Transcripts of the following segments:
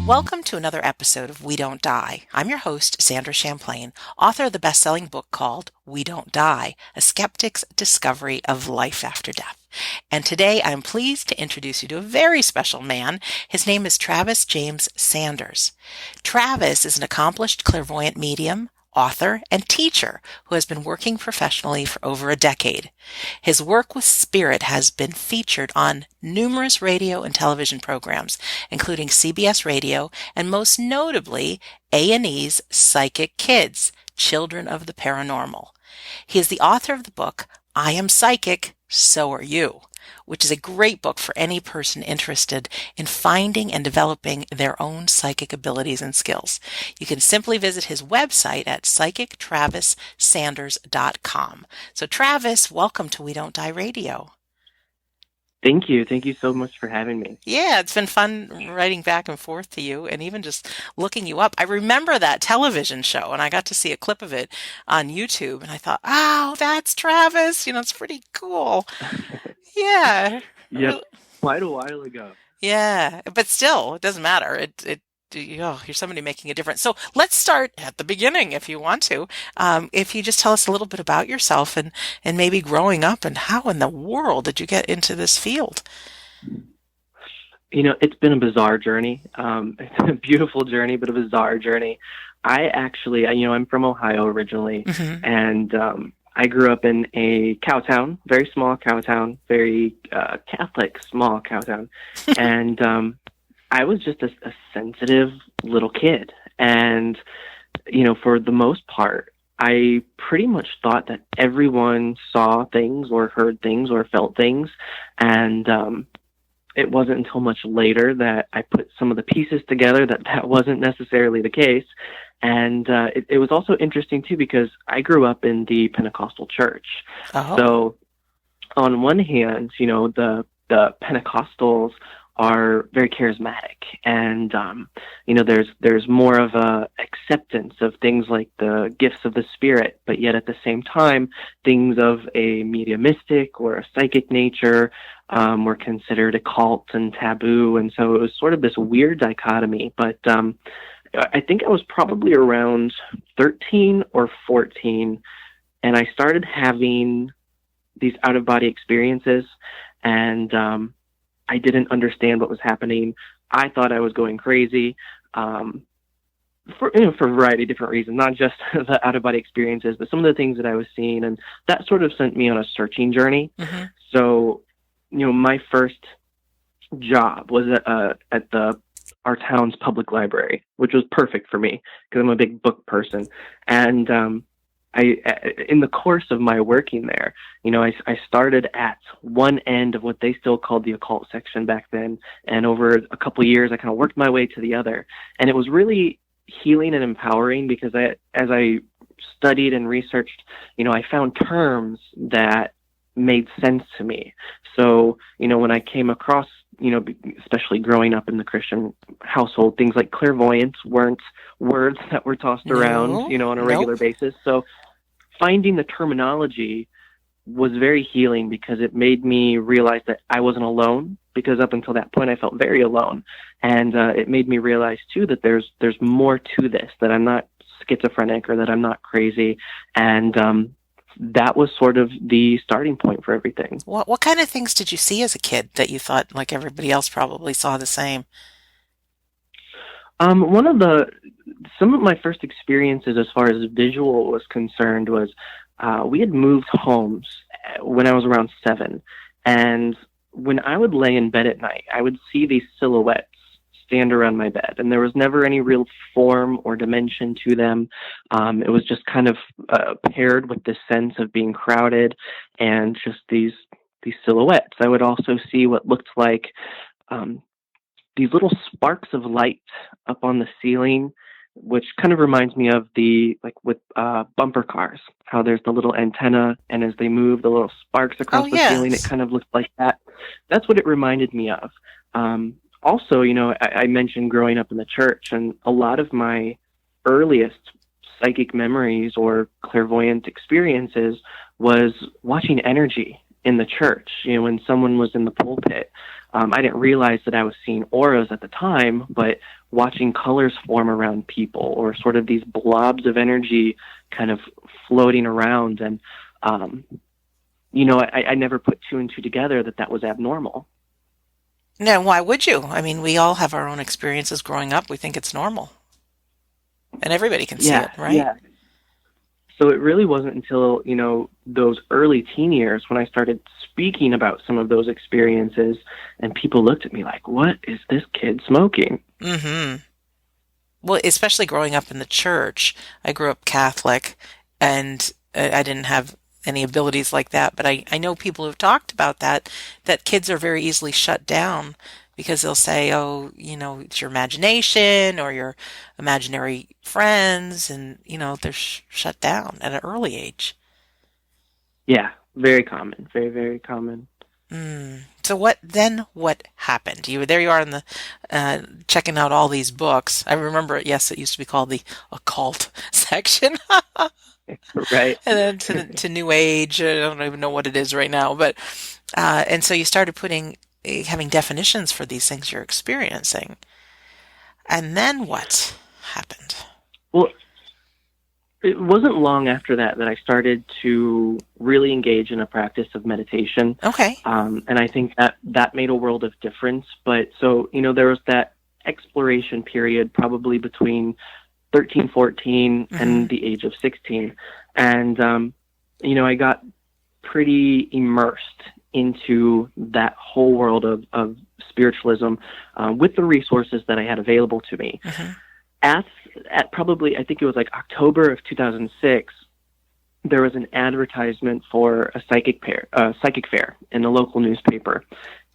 Welcome to another episode of We Don't Die. I'm your host, Sandra Champlain, author of the best-selling book called We Don't Die, A Skeptic's Discovery of Life After Death. And today I'm pleased to introduce you to a very special man. His name is Travis James Sanders. Travis is an accomplished clairvoyant medium, author, and teacher who has been working professionally for over a decade. His work with spirit has been featured on numerous radio and television programs, including CBS Radio and most notably A&E's Psychic Kids, Children of the Paranormal. He is the author of the book, I Am Psychic, So Are You, which is a great book for any person interested in finding and developing their own psychic abilities and skills. You can simply visit his website at psychictravissanders.com. So Travis, welcome to We Don't Die Radio. Thank you. Thank you so much for having me. Yeah, it's been fun writing back and forth to you and even just looking you up. I remember that television show and I got to see a clip of it on YouTube and I thought, oh, that's Travis. It's pretty cool. Yeah. Yes, quite a while ago. Yeah, but still, it doesn't matter. You're somebody making a difference. So let's start at the beginning if you want to. If you just tell us a little bit about yourself and maybe growing up and how in the world did you get into this field? It's been a bizarre journey. It's been a beautiful journey, but a bizarre journey. I'm from Ohio originally, Mm-hmm. and I grew up in a cow town, very small cow town, very Catholic small cow town, and I was just a sensitive little kid. And, for the most part, I pretty much thought that everyone saw things or heard things or felt things. And it wasn't until much later that I put some of the pieces together that wasn't necessarily the case. And it was also interesting, too, because I grew up in the Pentecostal church. Oh. So on one hand, the Pentecostals are very charismatic, and there's more of a acceptance of things like the gifts of the spirit, but yet at the same time things of a mediumistic or a psychic nature were considered occult and taboo. And so it was sort of this weird dichotomy. But I think I was probably around 13 or 14, and I started having these out-of-body experiences, and I didn't understand what was happening. I thought I was going crazy for a variety of different reasons, not just the out-of-body experiences, but some of the things that I was seeing. And that sort of sent me on a searching journey. Mm-hmm. So, my first job was at our town's public library, which was perfect for me because I'm a big book person. And in the course of my working there, I started at one end of what they still called the occult section back then. And over a couple of years, I kind of worked my way to the other. And it was really healing and empowering because as I studied and researched, I found terms that made sense to me. So, when I came across, especially growing up in the Christian household, things like clairvoyance weren't words that were tossed around, on a regular basis. So finding the terminology was very healing because it made me realize that I wasn't alone, because up until that point I felt very alone. And it made me realize too that there's more to this, that I'm not schizophrenic or that I'm not crazy. And that was sort of the starting point for everything. What kind of things did you see as a kid that you thought like everybody else probably saw the same? Some of my first experiences as far as visual was concerned was we had moved homes when I was around 7. And when I would lay in bed at night, I would see these silhouettes stand around my bed. And there was never any real form or dimension to them. It was just kind of paired with this sense of being crowded and just these silhouettes. I would also see what looked like these little sparks of light up on the ceiling, which kind of reminds me of with bumper cars, how there's the little antenna, and as they move, the little sparks across the ceiling, it kind of looked like that. That's what it reminded me of. Also, I mentioned growing up in the church, and a lot of my earliest psychic memories or clairvoyant experiences was watching energy in the church, when someone was in the pulpit. I didn't realize that I was seeing auras at the time, but watching colors form around people, or sort of these blobs of energy kind of floating around. And, I never put two and two together that was abnormal. No, why would you? I mean, we all have our own experiences growing up. We think it's normal, and everybody can see Yeah, it, right? yeah. So it really wasn't until, those early teen years when I started speaking about some of those experiences, and people looked at me like, what is this kid smoking? Mm-hmm. Well, especially growing up in the church. I grew up Catholic, and I didn't have any abilities like that, but I know people who've talked about that kids are very easily shut down because they'll say, oh, it's your imagination or your imaginary friends, and, they're shut down at an early age. Yeah, very common. Very, very common. So what happened? You are in the checking out all these books. I remember it. Yes, it used to be called the occult section, Right. and then to New Age. I don't even know what it is right now, but and so you started having definitions for these things you're experiencing, and then what happened? Well, it wasn't long after that I started to really engage in a practice of meditation. Okay. And I think that made a world of difference. But so, there was that exploration period probably between 13, 14 and the age of 16. And, I got pretty immersed into that whole world of spiritualism with the resources that I had available to me. At probably, I think it was like October of 2006, there was an advertisement for a psychic fair in the local newspaper.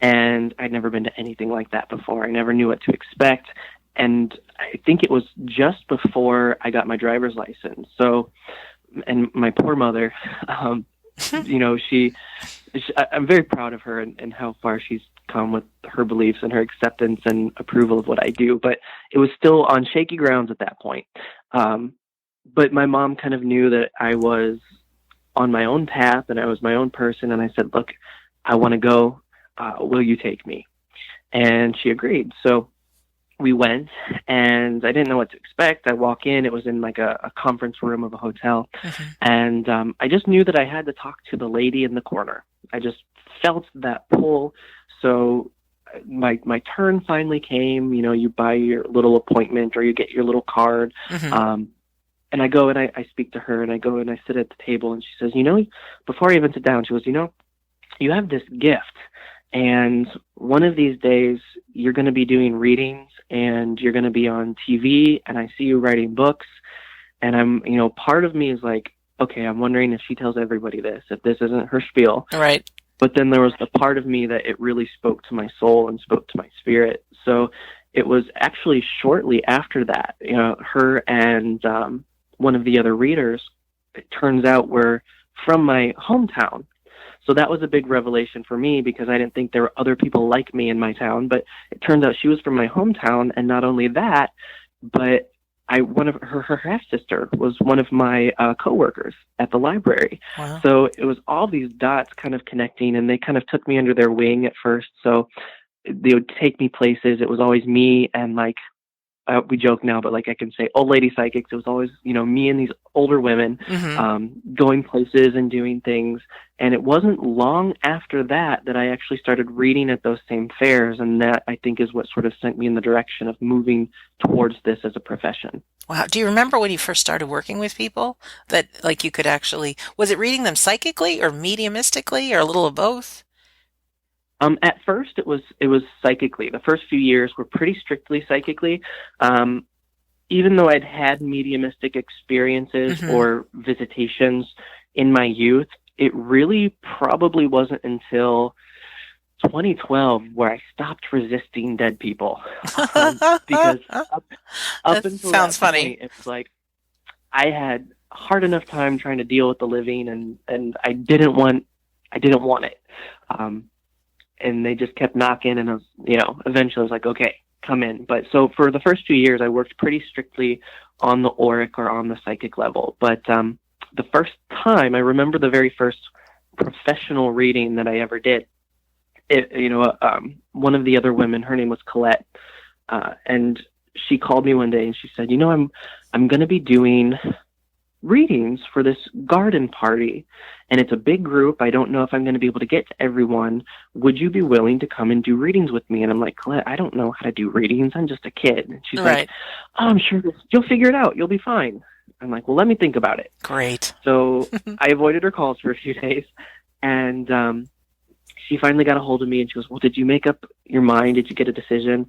And I'd never been to anything like that before. I never knew what to expect. And I think it was just before I got my driver's license. So, and my poor mother, I'm very proud of her and how far she's come with her beliefs and her acceptance and approval of what I do. But it was still on shaky grounds at that point. But my mom kind of knew that I was on my own path and I was my own person. And I said, look, I want to go. Will you take me? And she agreed. So we went, and I didn't know what to expect. I walk in, it was in like a conference room of a hotel. And I just knew that I had to talk to the lady in the corner. I just felt that pull. So my turn finally came. You buy your little appointment or you get your little card. And I go and I speak to her, and I go and I sit at the table, and she says, before I even sit down, she goes, you have this gift, and one of these days you're going to be doing readings and you're going to be on TV, and I see you writing books. And I'm, part of me is like, okay, I'm wondering if she tells everybody this, if this isn't her spiel. Right. But then there was the part of me that it really spoke to my soul and spoke to my spirit. So it was actually shortly after that, her and one of the other readers, it turns out, were from my hometown. So that was a big revelation for me, because I didn't think there were other people like me in my town. But it turns out she was from my hometown, and not only that, but one of her half sister was one of my coworkers at the library. Wow. So it was all these dots kind of connecting, and they kind of took me under their wing at first. So they would take me places. It was always me and we joke now, but I can say old lady psychics. It was always, me and these older women going places and doing things. And it wasn't long after that I actually started reading at those same fairs. And that, I think, is what sort of sent me in the direction of moving towards this as a profession. Wow. Do you remember when you first started working with people that you could actually, was it reading them psychically or mediumistically or a little of both? At first, it was psychically. The first few years were pretty strictly psychically. Even though I'd had mediumistic experiences or visitations in my youth, it really probably wasn't until 2012 where I stopped resisting dead people. Because up until sounds that funny. point, it's like I had a hard enough time trying to deal with the living, and I didn't want it. And they just kept knocking, and I was, eventually I was like, okay, come in. But so for the first 2 years, I worked pretty strictly on the auric or on the psychic level. But the first time, I remember the very first professional reading that I ever did. One of the other women, her name was Colette, and she called me one day and she said, I'm going to be doing readings for this garden party, and it's a big group. I don't know if I'm going to be able to get to everyone. Would you be willing to come and do readings with me? And I'm like, Colette, I don't know how to do readings. I'm just a kid. And she's Right. like, oh, I'm sure you'll figure it out. You'll be fine. I'm like, well, let me think about it. Great. So I avoided her calls for a few days, and she finally got a hold of me, and she goes, well, did you make up your mind? Did you get a decision?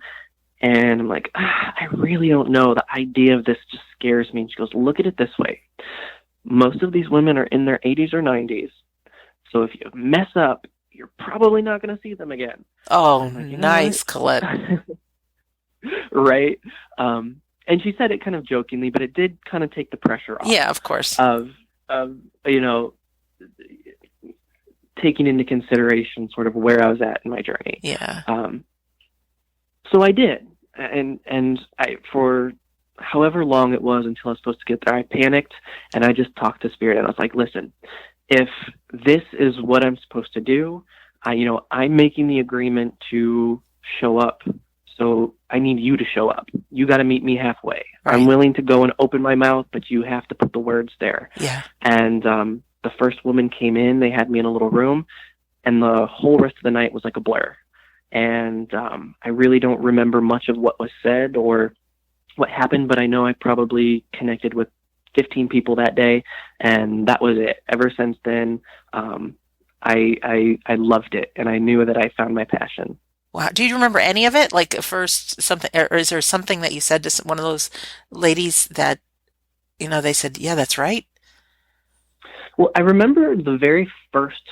And I'm like, I really don't know. The idea of this just scares me. And she goes, look at it this way. Most of these women are in their 80s or 90s. So if you mess up, you're probably not going to see them again. Oh, like, nice, Colette. Right? And she said it kind of jokingly, but it did kind of take the pressure off. Yeah, of course. Of taking into consideration sort of where I was at in my journey. Yeah. So I did. And I, for however long it was until I was supposed to get there, I panicked and I just talked to Spirit, and I was like, listen, if this is what I'm supposed to do, I'm making the agreement to show up. So I need you to show up. You got to meet me halfway. Right. I'm willing to go and open my mouth, but you have to put the words there. Yeah. And the first woman came in, they had me in a little room, and the whole rest of the night was like a blur. And I really don't remember much of what was said or what happened, but I know I probably connected with 15 people that day, and that was it. Ever since then, I loved it, and I knew that I found my passion. Wow. Do you remember any of it? Like first something, or is there something that you said to one of those ladies that, they said, yeah, that's right? Well, I remember the very first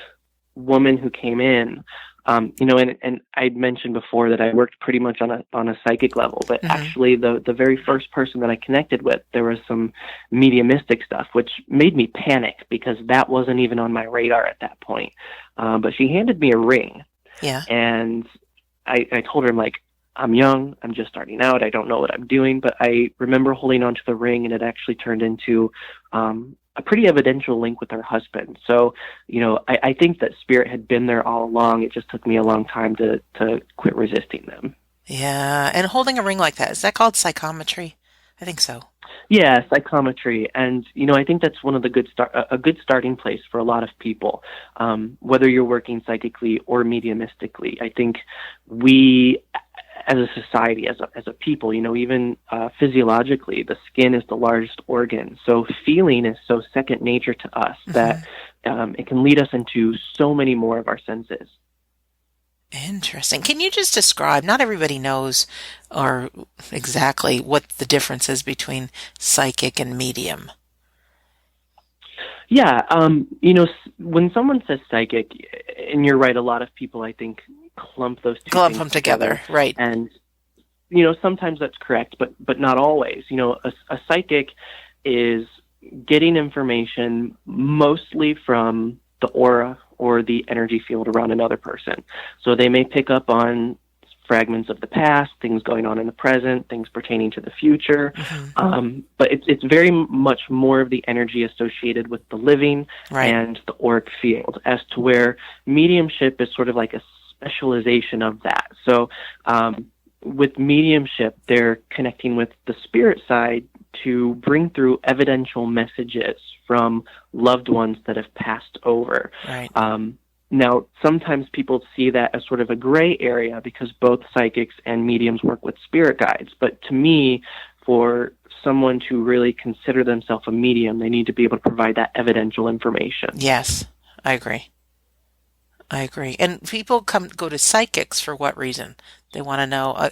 woman who came in, and I'd mentioned before that I worked pretty much on a psychic level, but actually the very first person that I connected with, there was some mediumistic stuff, which made me panic because that wasn't even on my radar at that point. But she handed me a ring. Yeah. And I told her, I'm like, I'm young, I'm just starting out, I don't know what I'm doing, but I remember holding onto the ring, and it actually turned into a pretty evidential link with her husband. So, I think that Spirit had been there all along. It just took me a long time to quit resisting them. Yeah. And holding a ring like that, is that called psychometry? I think so. Yeah, psychometry. And, I think that's one of the a good starting place for a lot of people, whether you're working psychically or mediumistically. I think we, as a society, as a people, even physiologically, the skin is the largest organ. So feeling is so second nature to us that it can lead us into so many more of our senses. Interesting. Can you just describe, not everybody knows or exactly what the difference is between psychic and medium? Yeah. When someone says psychic, and you're right, a lot of people, I think, clump those two Clump things them together. Right. And, sometimes that's correct, but not always. A psychic is getting information mostly from the aura or the energy field around another person. So they may pick up on fragments of the past, things going on in the present, things pertaining to the future. But it's very much more of the energy associated with the living and the auric field, as to where mediumship is sort of like a specialization of that. So with mediumship, they're connecting with the spirit side to bring through evidential messages from loved ones that have passed over. Right. Now, sometimes people see that as sort of a gray area because both psychics and mediums work with spirit guides. But to me, for someone to really consider themselves a medium, they need to be able to provide that evidential information. Yes, I agree. And people go to psychics for what reason? They want to know,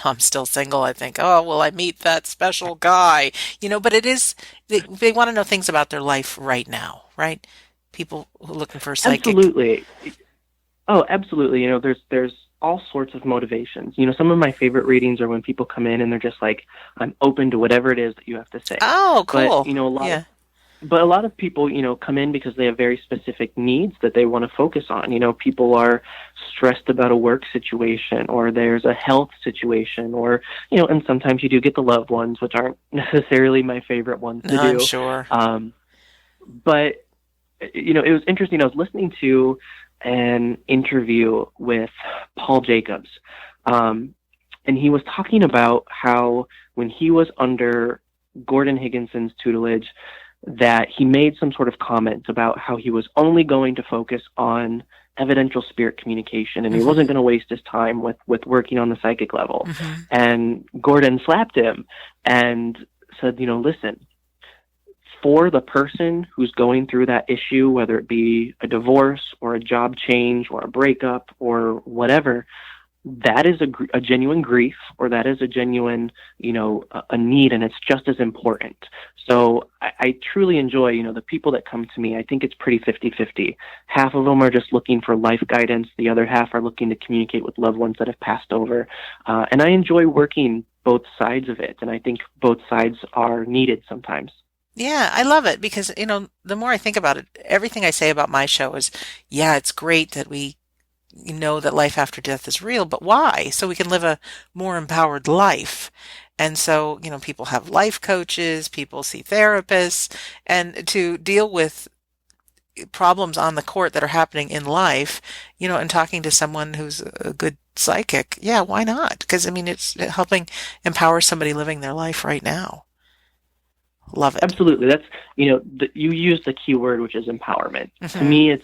I'm still single, I think, oh, will I meet that special guy? But it is, they want to know things about their life right now, right? People who are looking for a psychic. Absolutely. Oh, absolutely. There's all sorts of motivations. Some of my favorite readings are when people come in and they're just like, I'm open to whatever it is that you have to say. Oh, cool. But a lot of people, come in because they have very specific needs that they want to focus on. People are stressed about a work situation, or there's a health situation, or, and sometimes you do get the loved ones, which aren't necessarily my favorite ones to do. I'm sure. But it was interesting. I was listening to an interview with Paul Jacobs, um, and he was talking about how when he was under Gordon Higginson's tutelage, that he made some sort of comment about how he was only going to focus on evidential spirit communication, and he Mm-hmm. wasn't going to waste his time with working on the psychic level. Mm-hmm. And Gordon slapped him and said, listen, for the person who's going through that issue, whether it be a divorce or a job change or a breakup or whatever, that is a genuine grief, or that is a genuine, a need, and it's just as important. So I truly enjoy, the people that come to me. I think it's pretty 50-50. Half of them are just looking for life guidance. The other half are looking to communicate with loved ones that have passed over. And I enjoy working both sides of it. And I think both sides are needed sometimes. Yeah, I love it because, the more I think about it, everything I say about my show is, yeah, it's great that we know that life after death is real, but why? So we can live a more empowered life. And so, people have life coaches, people see therapists, and to deal with problems on the court that are happening in life, and talking to someone who's a good psychic, yeah, why not? Because, I mean, it's helping empower somebody living their life right now. Love it. Absolutely. That's, you use the key word, which is empowerment. To Hmm. me, it's,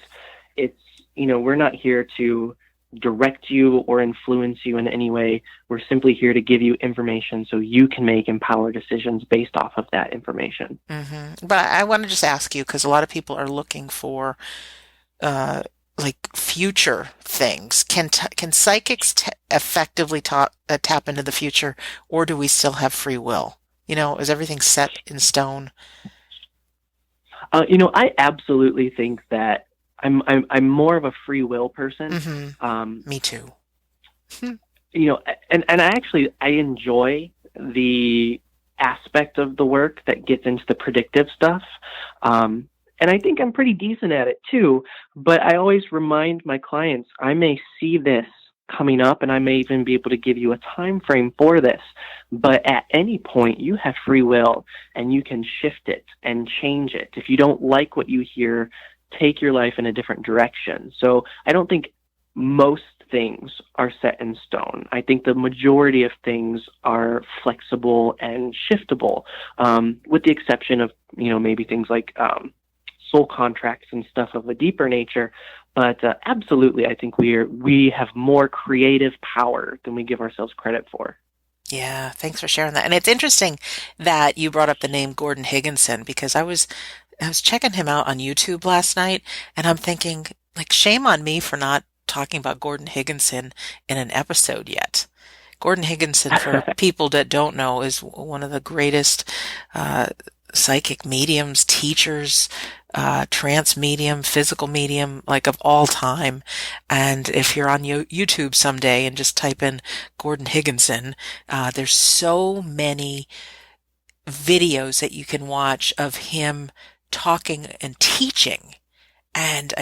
we're not here to direct you or influence you in any way. We're simply here to give you information so you can make empowered decisions based off of that information. But I want to just ask you, because a lot of people are looking for uh, like future things. Can psychics effectively tap into the future, or do we still have free will? Is everything set in stone? I absolutely think that I'm more of a free will person. Hmm. Um, Me too. and I enjoy the aspect of the work that gets into the predictive stuff. And I think I'm pretty decent at it too, but I always remind my clients, I may see this coming up and I may even be able to give you a time frame for this, but at any point you have free will and you can shift it and change it. If you don't like what you hear, take your life in a different direction. So I don't think most things are set in stone. I think the majority of things are flexible and shiftable, with the exception of, maybe things like soul contracts and stuff of a deeper nature. But absolutely, I think we have more creative power than we give ourselves credit for. Yeah, thanks for sharing that. And it's interesting that you brought up the name Gordon Higginson because I was checking him out on YouTube last night, and I'm thinking, like, shame on me for not talking about Gordon Higginson in an episode yet. Gordon Higginson, for people that don't know, is one of the greatest uh, psychic mediums, teachers, trance medium, physical medium, like of all time. And if you're on YouTube someday and just type in Gordon Higginson, there's so many videos that you can watch of him talking and teaching. And,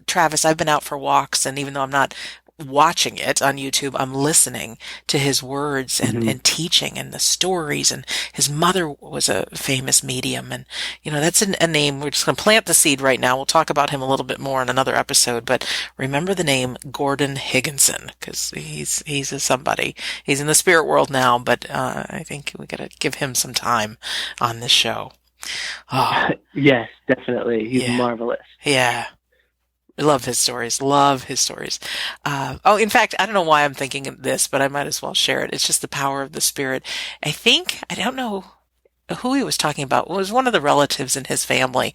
Travis, I've been out for walks, and even though I'm not watching it on YouTube, I'm listening to his words and, Hmm. and teaching and the stories. And his mother was a famous medium. And, that's a name. We're just going to plant the seed right now. We'll talk about him a little bit more in another episode. But remember the name Gordon Higginson, because he's a somebody. He's in the spirit world now, but I think we got to give him some time on this show. Oh, Yes, definitely. He's yeah. marvelous. Yeah. Love his stories. Love his stories. Oh, in fact, I don't know why I'm thinking of this, but I might as well share it. It's just the power of the spirit. I don't know who he was talking about. It was one of the relatives in his family,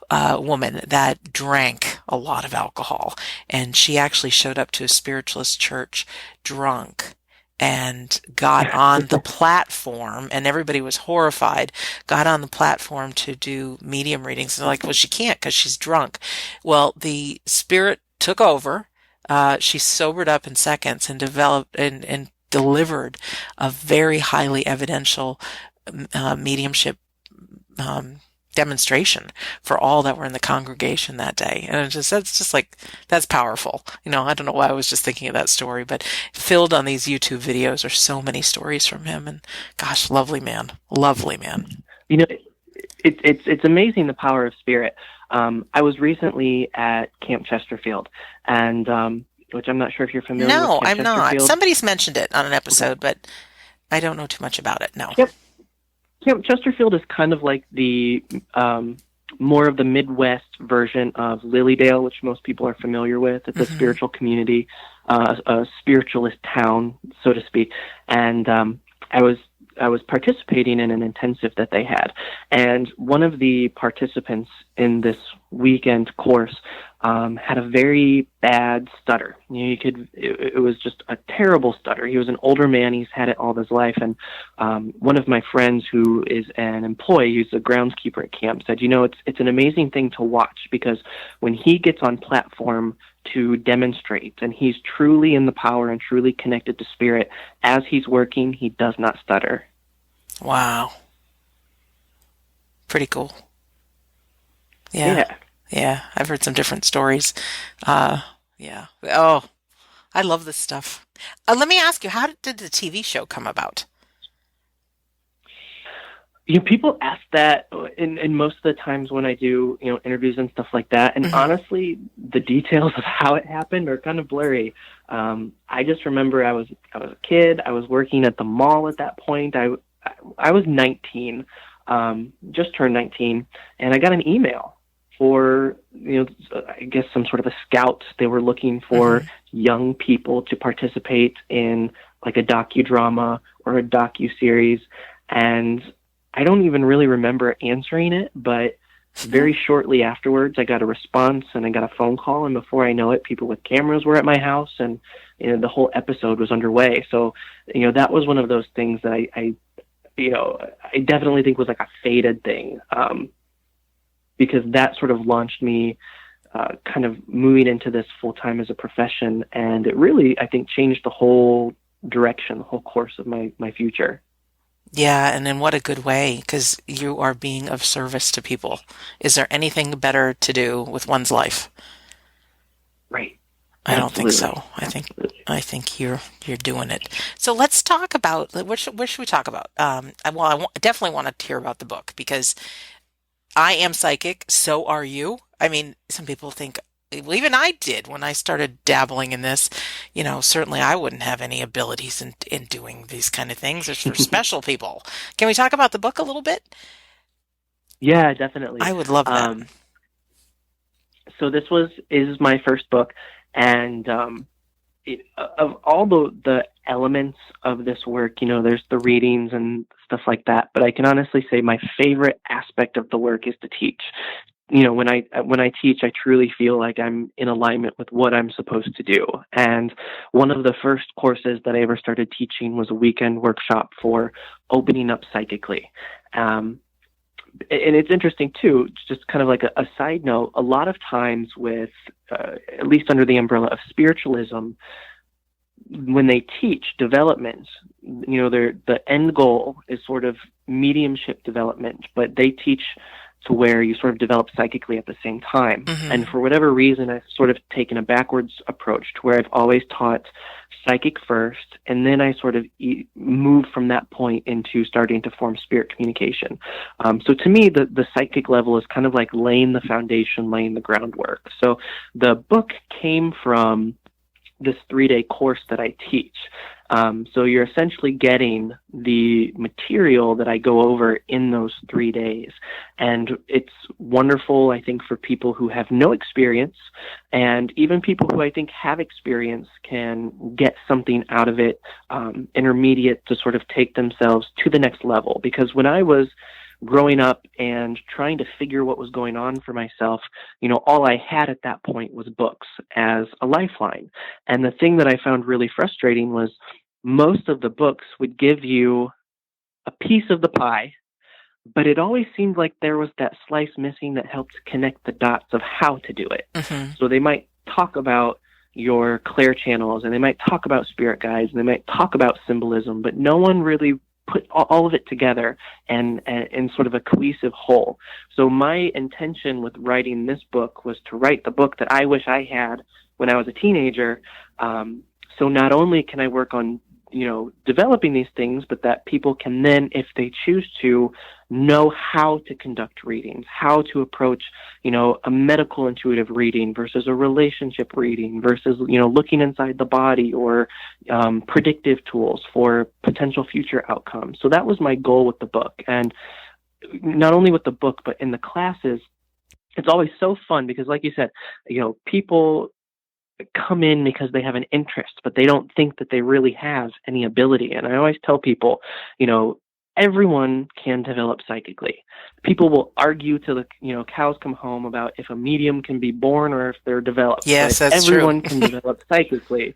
woman that drank a lot of alcohol. And she actually showed up to a spiritualist church drunk and got on the platform, and everybody was horrified, got on the platform to do medium readings. They're like, well, she can't because she's drunk. Well, the spirit took over. She sobered up in seconds and developed and delivered a very highly evidential mediumship um, demonstration for all that were in the congregation that day. And that's just like, that's powerful. I don't know why I was just thinking of that story, but filled on these YouTube videos are so many stories from him. And gosh, lovely man, lovely man. You know, It's amazing, the power of spirit. I was recently at Camp Chesterfield, and which I'm not sure if you're familiar with No, Camp I'm not. Chesterfield. Somebody's mentioned it on an Okay. episode, but I don't know too much about it. No. Camp Camp Chesterfield is kind of like the more of the Midwest version of Lilydale, which most people are familiar with. It's a Hmm. spiritual community, a spiritualist town, so to speak. And I was I was participating in an intensive that they had, and one of the participants in this weekend course had a very bad stutter. It was just a terrible stutter. He was an older man. He's had it all his life, and one of my friends who is an employee, who's a groundskeeper at camp, said, it's an amazing thing to watch, because when he gets on platform to demonstrate, and he's truly in the power and truly connected to spirit, as he's working, he does not stutter. Wow. Pretty cool. Yeah. Yeah. Yeah. I've heard some different stories. Yeah. Oh, I love this stuff. Let me ask you, how did the TV show come about? People ask that in most of the times when I do, interviews and stuff like that. And Hmm. honestly, the details of how it happened are kind of blurry. I just remember I was a kid. I was working at the mall at that point. I was 19, just turned 19, and I got an email for, I guess some sort of a scout. They were looking for Hmm. young people to participate in like a docudrama or a docu-series. And I don't even really remember answering it, but very shortly afterwards, I got a response and I got a phone call. And before I know it, people with cameras were at my house, and the whole episode was underway. So, that was one of those things that I definitely think was like a fated thing, because that sort of launched me kind of moving into this full time as a profession. And it really, I think, changed the whole direction, the whole course of my future. Yeah, and in what a good way, because you are being of service to people. Is there anything better to do with one's life? Right. I don't think Absolutely. so. Absolutely. I think you're doing it. So let's talk about what should we talk about? Definitely want to hear about the book because I am psychic. So are you. I mean, some people think. Well, even I did when I started dabbling in this. Certainly I wouldn't have any abilities in doing these kind of things. It's for special people. Can we talk about the book a little bit? Yeah, definitely. I would love that. Um, so this is my first book, and of all the elements of this work, there's the readings and stuff like that. But I can honestly say my favorite aspect of the work is to teach. When I teach, I truly feel like I'm in alignment with what I'm supposed to do. And one of the first courses that I ever started teaching was a weekend workshop for opening up psychically. Um, and it's interesting too, just kind of like a side note, a lot of times with at least under the umbrella of spiritualism, when they teach development, the end goal is sort of mediumship development, but they teach to where you sort of develop psychically at the same time. And Hmm. for whatever reason, I've sort of taken a backwards approach to where I've always taught psychic first, and then I sort of move from that point into starting to form spirit communication. So to me, the psychic level is kind of like laying the foundation, laying the groundwork. So the book came from this 3-day course that I teach. So you're essentially getting the material that I go over in those 3 days. And it's wonderful, I think, for people who have no experience, and even people who I think have experience can get something out of it, intermediate, to sort of take themselves to the next level. Because when I was growing up and trying to figure what was going on for myself, all I had at that point was books as a lifeline. And the thing that I found really frustrating was most of the books would give you a piece of the pie, but it always seemed like there was that slice missing that helped connect the dots of how to do it. Hmm. So they might talk about your clair channels, and they might talk about spirit guides, and they might talk about symbolism, but no one really put all of it together and in sort of a cohesive whole. So my intention with writing this book was to write the book that I wish I had when I was a teenager. So not only can I work on developing these things, but that people can then, if they choose to, know how to conduct readings, how to approach, a medical intuitive reading versus a relationship reading versus, looking inside the body, or predictive tools for potential future outcomes. So that was my goal with the book. And not only with the book, but in the classes, it's always so fun because, like you said, people come in because they have an interest, but they don't think that they really have any ability. And I always tell people, everyone can develop psychically. People will argue till the cows come home about if a medium can be born or if they're developed. Yes, but that's everyone true. can develop psychically.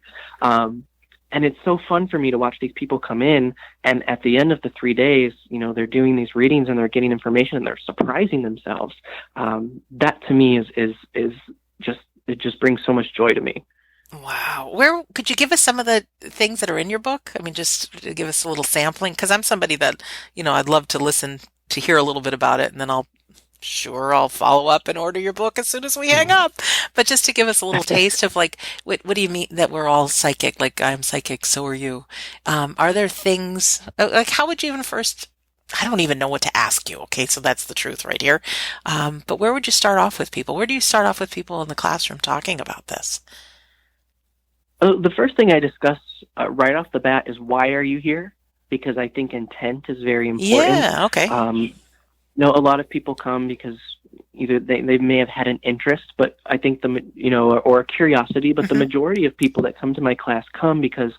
And it's so fun for me to watch these people come in, and at the end of the 3 days, they're doing these readings and they're getting information and they're surprising themselves. That to me is just, it just brings so much joy to me. Wow. Where could you give us some of the things that are in your book? I mean, just to give us a little sampling, because I'm somebody that, I'd love to listen to hear a little bit about it, and then I'll follow up and order your book as soon as we hang up. But just to give us a little taste of like, what do you mean that we're all psychic? Like I'm psychic, so are you. Are there things like how would you even first? I don't even know what to ask you. Okay, so that's the truth right here. But where would you start off with people? Where do you start off with people in the classroom talking about this? The first thing I discuss right off the bat is, why are you here? Because I think intent is very important. Yeah. Okay. A lot of people come because either they may have had an interest, but I think or a curiosity, but the Hmm. majority of people that come to my class come because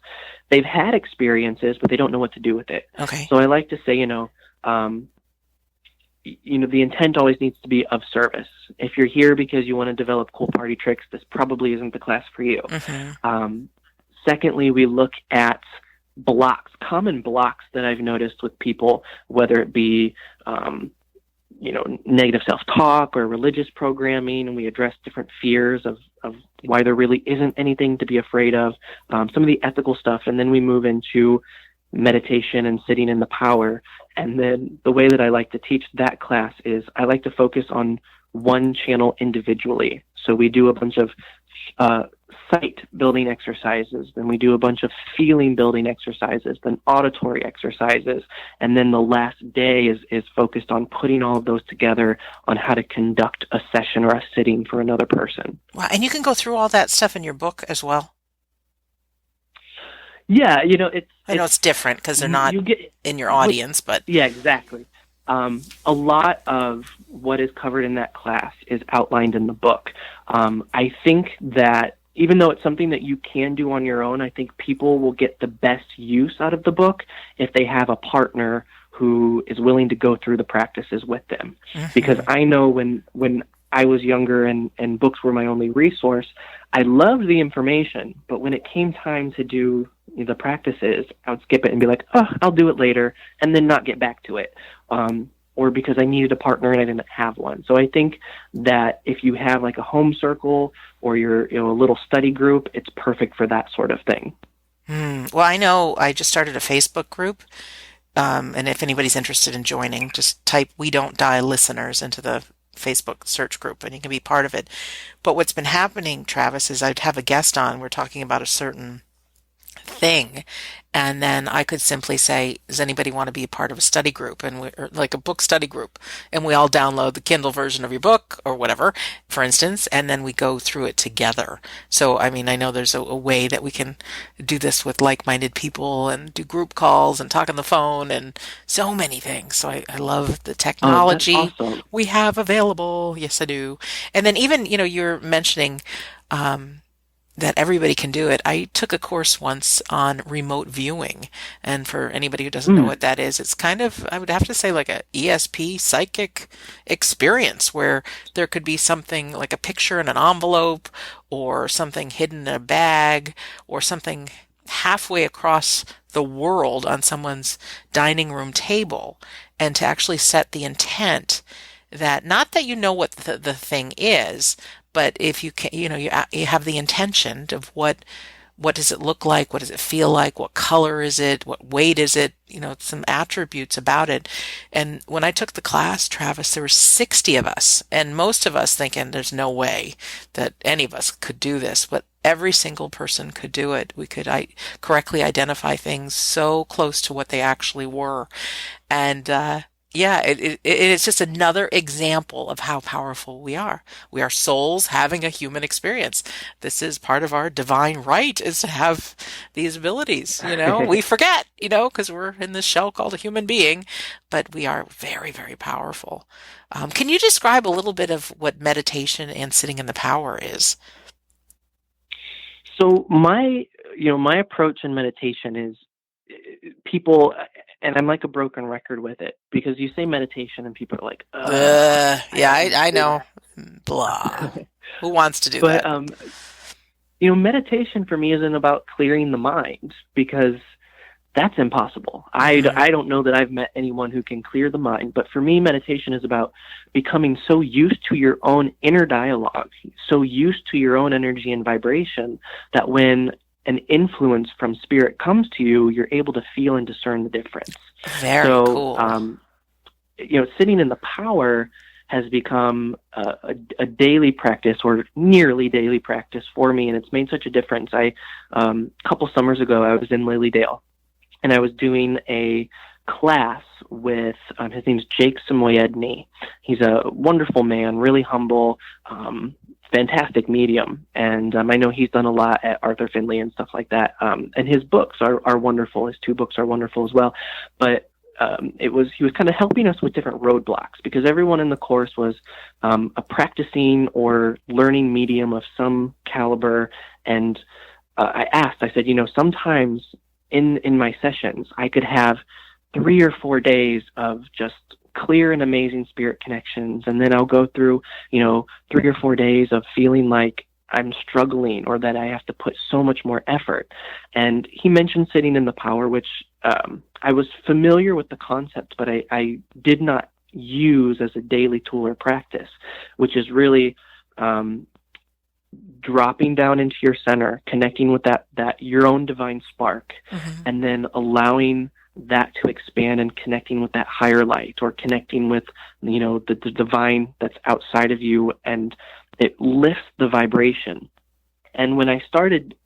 they've had experiences, but they don't know what to do with it. Okay. So I like to say, the intent always needs to be of service. If you're here because you want to develop cool party tricks, this probably isn't the class for you. Hmm. Secondly, we look at common blocks that I've noticed with people, whether it be, negative self-talk or religious programming, and we address different fears of why there really isn't anything to be afraid of, some of the ethical stuff, and then we move into meditation and sitting in the power. And then the way that I like to teach that class is I like to focus on one channel individually. So we do a bunch of sight building exercises, then we do a bunch of feeling building exercises, then auditory exercises, and then the last day is focused on putting all of those together on how to conduct a session or a sitting for another person. Wow. And you can go through all that stuff in your book as well. Yeah, I know it's different because they're not you get in your what audience, but yeah, exactly. A lot of what is covered in that class is outlined in the book. I think that even though it's something that you can do on your own, I think people will get the best use out of the book if they have a partner who is willing to go through the practices with them. Because Mhm. I know when I was younger and books were my only resource, I loved the information, but when it came time to do the practices, I would skip it and be like, oh, I'll do it later, and then not get back to it. Or because I needed a partner and I didn't have one. So I think that if you have like a home circle or you're a little study group, it's perfect for that sort of thing. Well, I know I just started a Facebook group, and if anybody's interested in joining, just type "We Don't Die Listeners" into the Facebook search group, and you can be part of it. But what's been happening, Travis, is I'd have a guest on. We're talking about a certain thing. And then I could simply say, does anybody want to be a part of a study group? And or like a book study group. And we all download the Kindle version of your book or whatever, for instance, and then we go through it together. So, I mean, I know there's a way that we can do this with like-minded people and do group calls and talk on the phone and so many things. So I love the Oh, that's technology awesome. we have available. Yes, I do. And then even, you're mentioning, um, that everybody can do it. I took a course once on remote viewing. And for anybody who doesn't know Mm. what that is, it's kind of, I would have to say, like a ESP psychic experience where there could be something like a picture in an envelope or something hidden in a bag or something halfway across the world on someone's dining room table. And to actually set the intent that not that you know what the thing is, but if you can, you have the intention of what does it look like? What does it feel like? What color is it? What weight is it? Some attributes about it. And when I took the class, Travis, there were 60 of us, and most of us thinking there's no way that any of us could do this, but every single person could do it. We could correctly identify things so close to what they actually were. And Yeah, it's just another example of how powerful we are. We are souls having a human experience. This is part of our divine right is to have these abilities. We forget, because we're in this shell called a human being, but we are very, very powerful. Can you describe a little bit of what meditation and sitting in the power is? So my approach in meditation is people, and I'm like a broken record with it because you say meditation and people are like, I Yeah, don't I want to do know. Blah. that. Who wants to do But that? meditation for me isn't about clearing the mind because that's impossible. Hmm. I don't know that I've met anyone who can clear the mind, but for me, meditation is about becoming so used to your own inner dialogue, so used to your own energy and vibration that when an influence from spirit comes to you, you're able to feel and discern the difference. Very So, cool. sitting in the power has become a daily practice or nearly daily practice for me, and it's made such a difference. A couple summers ago, I was in Lilydale and I was doing a class with his name's Jake Samoyedny. He's a wonderful man, really humble, fantastic medium, and I know he's done a lot at Arthur Findlay and stuff like that. And his books are wonderful. His two books are wonderful as well. But he was kind of helping us with different roadblocks because everyone in the course was a practicing or learning medium of some caliber, and I said, sometimes in my sessions, I could have 3 or 4 days of just clear and amazing spirit connections, and then I'll go through, 3 or 4 days of feeling like I'm struggling or that I have to put so much more effort. And he mentioned sitting in the power, which I was familiar with the concept, but I did not use as a daily tool or practice, which is really dropping down into your center, connecting with that your own divine spark, Hmm. and then allowing that to expand and connecting with that higher light or connecting with the divine that's outside of you, and it lifts the vibration. And when I started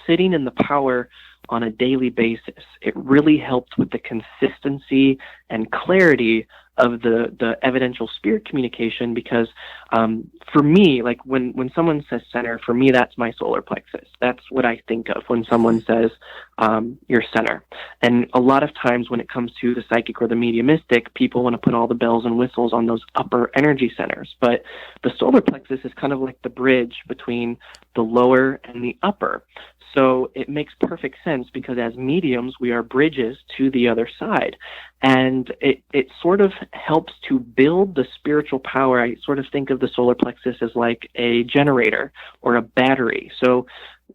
sitting in the power on a daily basis, it really helped with the consistency and clarity of the evidential spirit communication because for me, like when someone says center, for me, that's my solar plexus. That's what I think of when someone says your center. And a lot of times when it comes to the psychic or the mediumistic, people want to put all the bells and whistles on those upper energy centers. But the solar plexus is kind of like the bridge between the lower and the upper. So it makes perfect sense because as mediums, we are bridges to the other side. And it sort of helps to build the spiritual power. I sort of think of the solar plexus as like a generator or a battery. So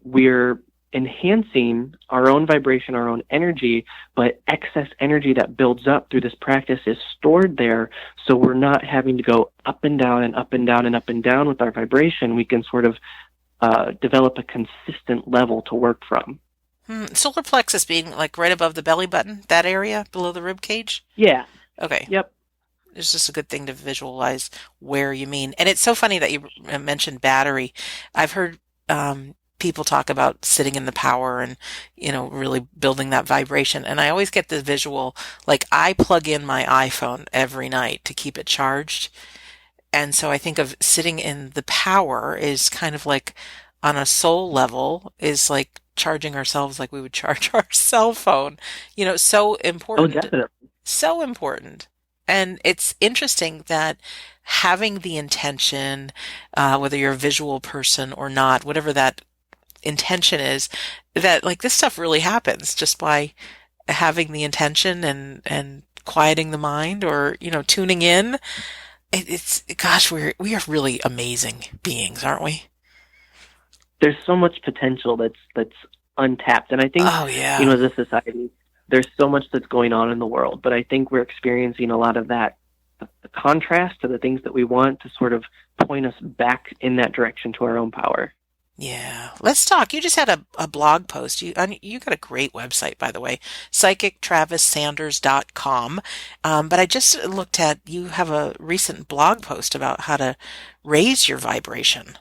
we're enhancing our own vibration, our own energy, but excess energy that builds up through this practice is stored there. So we're not having to go up and down and up and down and up and down with our vibration. We can sort of develop a consistent level to work from. Solar plexus being like right above the belly button, that area below the rib cage. Yeah. Okay. Yep. It's just a good thing to visualize where you mean. And it's so funny that you mentioned battery. I've heard people talk about sitting in the power and, really building that vibration. And I always get the visual, like I plug in my iPhone every night to keep it charged. And so I think of sitting in the power is kind of like on a soul level is like charging ourselves like we would charge our cell phone. So Oh, important. definitely. So important. And it's interesting that having the intention, whether you're a visual person or not, whatever that intention is, that like this stuff really happens just by having the intention and quieting the mind or, tuning in. It's gosh, we are really amazing beings, aren't we? There's so much potential that's untapped, and I think Oh yeah. as a society, there's so much that's going on in the world, but I think we're experiencing a lot of that the contrast to the things that we want to sort of point us back in that direction to our own power. Yeah. Let's talk. You just had a blog post. You got a great website, by the way, psychictravissanders.com. But I just looked at, you have a recent blog post about how to raise your vibration.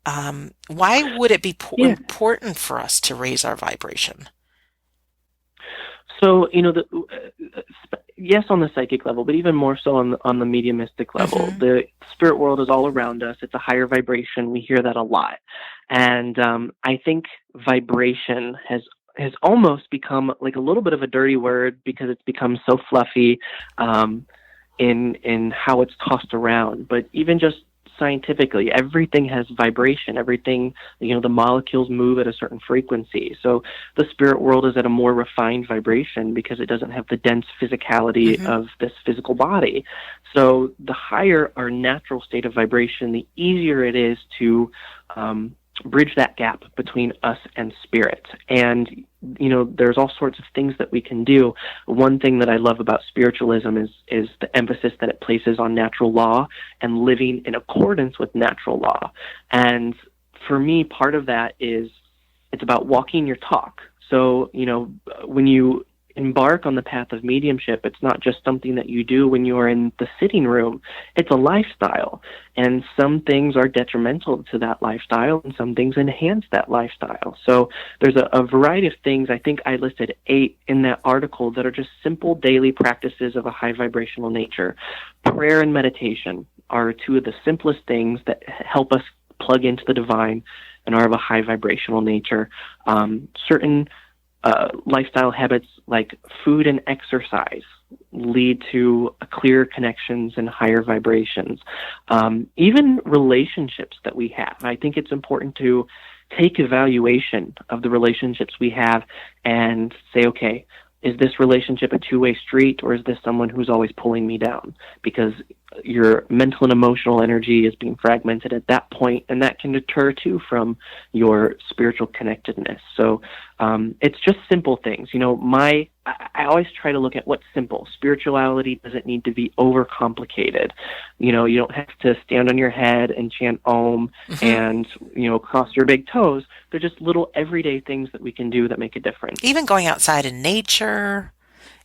Why would it be Yeah. important for us to raise our vibration? So yes, on the psychic level, but even more so on the mediumistic level. The spirit world is all around us. It's a higher vibration. We hear that a lot. And I think vibration has almost become like a little bit of a dirty word because it's become so fluffy in how it's tossed around. But even just scientifically, everything has vibration. Everything, the molecules move at a certain frequency. So the spirit world is at a more refined vibration because it doesn't have the dense physicality of this physical body. So the higher our natural state of vibration, the easier it is to bridge that gap between us and spirit. And there's all sorts of things that we can do. One thing that I love about spiritualism is the emphasis that it places on natural law and living in accordance with natural law. And for me, part of that is it's about walking your talk. So, when you embark on the path of mediumship, it's not just something that you do when you're in the sitting room. It's a lifestyle. And some things are detrimental to that lifestyle, and some things enhance that lifestyle. So there's a variety of things. I think I listed 8 in that article that are just simple daily practices of a high vibrational nature. Prayer and meditation are 2 of the simplest things that help us plug into the divine and are of a high vibrational nature. Certain lifestyle habits like food and exercise lead to clearer connections and higher vibrations. Even relationships that we have. I think it's important to take evaluation of the relationships we have and say, okay, is this relationship a two-way street, or is this someone who's always pulling me down? Because your mental and emotional energy is being fragmented at that point, and that can deter too from your spiritual connectedness. So it's just simple things. I always try to look at what's simple. Spirituality doesn't need to be overcomplicated. You don't have to stand on your head and chant Om and, cross your big toes. They're just little everyday things that we can do that make a difference. Even going outside in nature,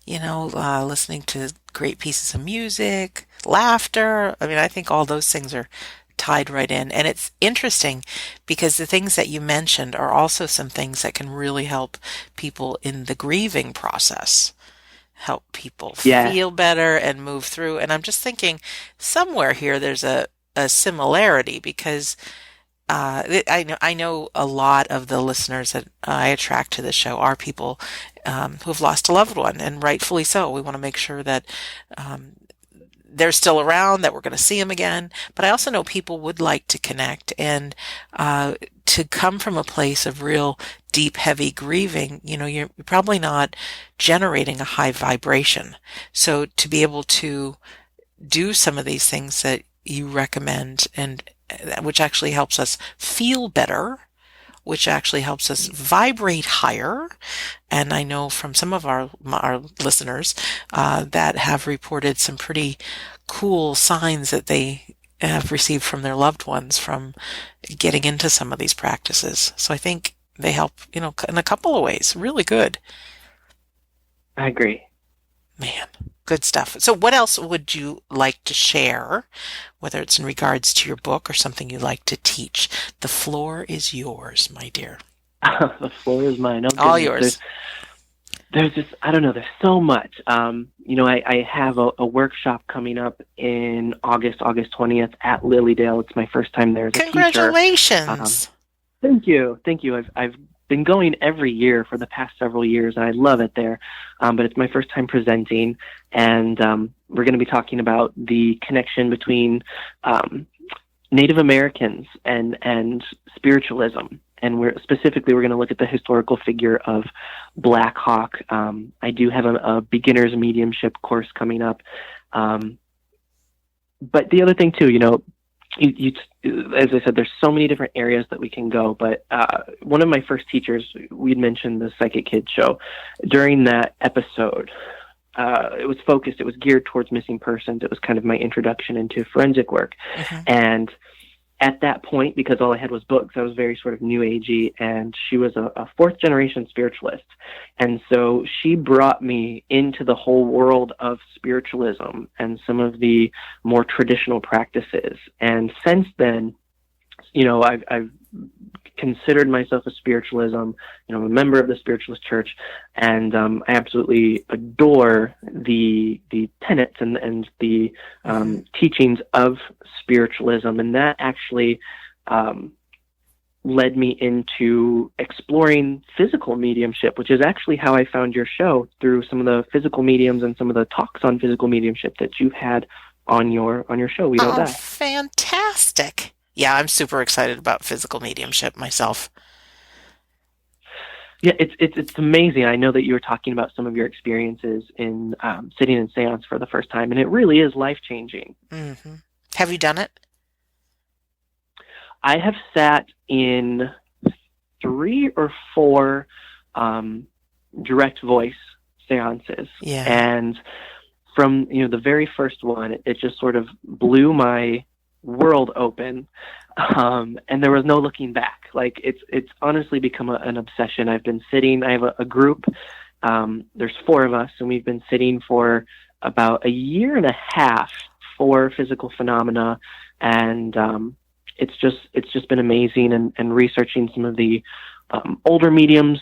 listening to great pieces of music, laughter. I mean, I think all those things are tied right in. And it's interesting because the things that you mentioned are also some things that can really help people in the grieving process, help people feel better and move through. And I'm just thinking somewhere here there's a similarity because I know a lot of the listeners that I attract to the show are people who have lost a loved one, and rightfully so. We want to make sure that they're still around, that we're going to see them again. But I also know people would like to connect and to come from a place of real deep, heavy grieving. You're probably not generating a high vibration. So to be able to do some of these things that you recommend, and which actually helps us feel better, which actually helps us vibrate higher. And I know from some of our listeners that have reported some pretty cool signs that they have received from their loved ones from getting into some of these practices. So I think they help, in a couple of ways. Really good. I agree. Man, good stuff. So what else would you like to share, whether it's in regards to your book or something you like to teach? The floor is yours, my dear. The floor is mine. All yours. There's just, I don't know, there's so much. I have a workshop coming up in August 20th at Lilydale. It's my first time there as a teacher. Congratulations. Thank you. I've been going every year for the past several years, and I love it there. But it's my first time presenting, and we're going to be talking about the connection between Native Americans and spiritualism. And we're going to look at the historical figure of Black Hawk. I do have a beginner's mediumship course coming up. But the other thing too, as I said, there's so many different areas that we can go. But one of my first teachers, we'd mentioned the Psychic Kids show. During that episode, it was geared towards missing persons. It was kind of my introduction into forensic work. And at that point, because all I had was books, I was very sort of new agey, and she was a fourth generation spiritualist. And so she brought me into the whole world of spiritualism and some of the more traditional practices. And since then, I've considered myself a spiritualism. I'm a member of the Spiritualist Church, and I absolutely adore the tenets and the teachings of spiritualism, and that actually led me into exploring physical mediumship, which is actually how I found your show, through some of the physical mediums and some of the talks on physical mediumship that you've had on your show, We Don't Oh, Die. fantastic. Yeah, I'm super excited about physical mediumship myself. Yeah, it's amazing. I know that you were talking about some of your experiences in sitting in seance for the first time, and it really is life changing. hmm Have you done it? I have sat in 3 or 4 direct voice seances, Yeah. and from the very first one, it just sort of blew my world open, and there was no looking back. Like, it's honestly become an obsession. I've been sitting. I have a group. There's 4 of us, and we've been sitting for about a year and a half for physical phenomena, and it's just been amazing. And researching some of the older mediums.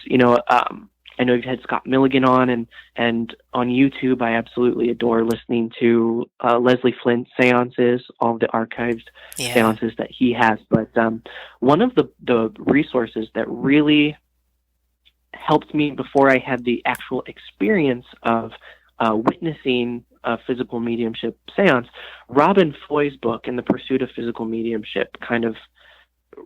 I know you've had Scott Milligan on, and on YouTube, I absolutely adore listening to Leslie Flint's seances, all of the archived Yeah. seances that he has. But one of the resources that really helped me before I had the actual experience of witnessing a physical mediumship seance, Robin Foy's book, In the Pursuit of Physical Mediumship, kind of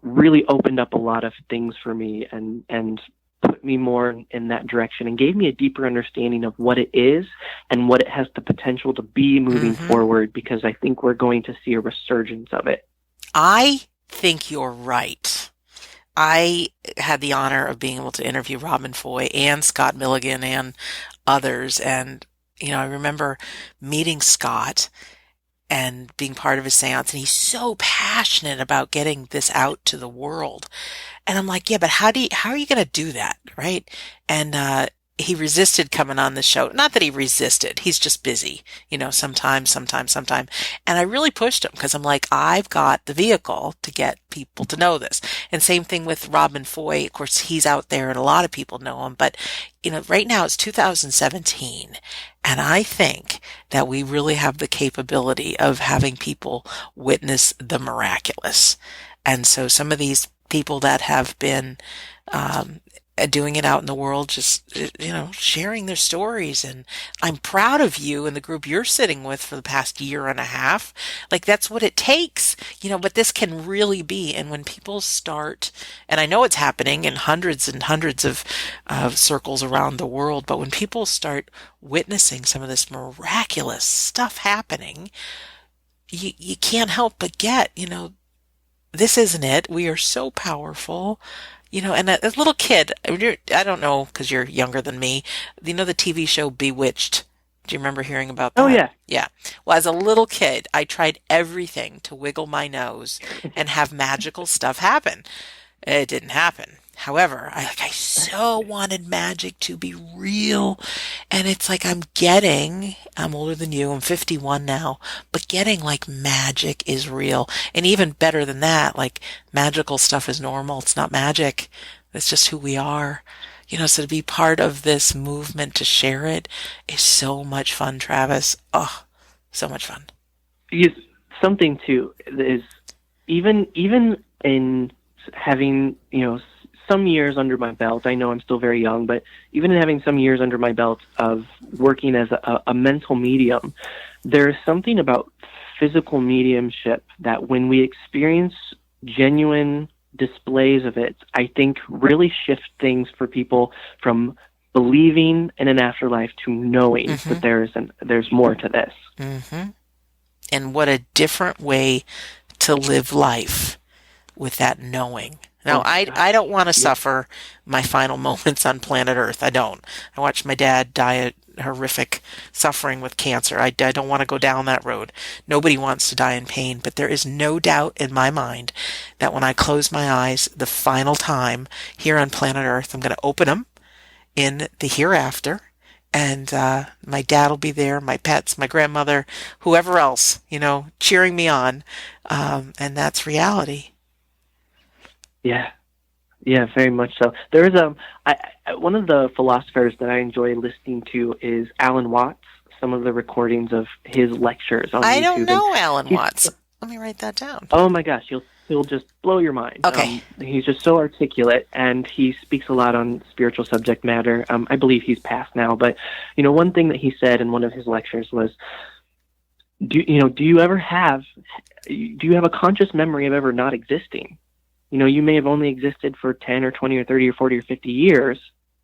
really opened up a lot of things for me, and put me more in that direction, and gave me a deeper understanding of what it is and what it has the potential to be moving hmm forward, because I think we're going to see a resurgence of it. I think you're right. I had the honor of being able to interview Robin Foy and Scott Milligan and others. And, I remember meeting Scott and being part of his seance, and he's so passionate about getting this out to the world. And I'm like, yeah, but how are you going to do that? Right. And, he resisted coming on the show. Not that he resisted. He's just busy, sometimes. And I really pushed him because I'm like, I've got the vehicle to get people to know this. And same thing with Robin Foy. Of course, he's out there and a lot of people know him, but right now it's 2017. And I think that we really have the capability of having people witness the miraculous. And so some of these people that have been doing it out in the world, just sharing their stories, and I'm proud of you and the group you're sitting with for the past year and a half. Like, that's what it takes, but this can really be. And when people start, and I know it's happening in hundreds and hundreds of circles around the world, but when people start witnessing some of this miraculous stuff happening, you can't help but get, this isn't it. We are so powerful. And a little kid, I don't know, because you're younger than me, the TV show Bewitched. Do you remember hearing about Oh that? yeah. Yeah. Well, as a little kid, I tried everything to wiggle my nose and have magical stuff happen. It didn't happen. However, I so wanted magic to be real. And it's like I'm older than you, I'm 51 now, but getting like magic is real. And even better than that, like magical stuff is normal. It's not magic. It's just who we are. So to be part of this movement, to share it, is so much fun, Travis. Oh, so much fun. Because something too is, even in having some years under my belt. I know I'm still very young, but even in having some years under my belt of working as a mental medium, there is something about physical mediumship that when we experience genuine displays of it, I think really shift things for people from believing in an afterlife to knowing hmm that there's more to this. hmm And what a different way to live life with that knowing. Now, Oh my I gosh. don't want to Yeah. suffer my final moments on planet Earth. I don't. I watched my dad die a horrific suffering with cancer. I don't want to go down that road. Nobody wants to die in pain, but there is no doubt in my mind that when I close my eyes the final time here on planet Earth, I'm going to open them in the hereafter. And my dad will be there, my pets, my grandmother, whoever else, cheering me on. And that's reality. Yeah. Yeah, very much so. There's one of the philosophers that I enjoy listening to is Alan Watts. Some of the recordings of his lectures on I don't YouTube, and know Alan he's Watts. Let me write that down. oh my gosh, he'll just blow your mind. Okay. He's just so articulate, and he speaks a lot on spiritual subject matter. I believe he's passed now, but one thing that he said in one of his lectures was, do you ever have do you have a conscious memory of ever not existing? You may have only existed for 10 or 20 or 30 or 40 or 50 years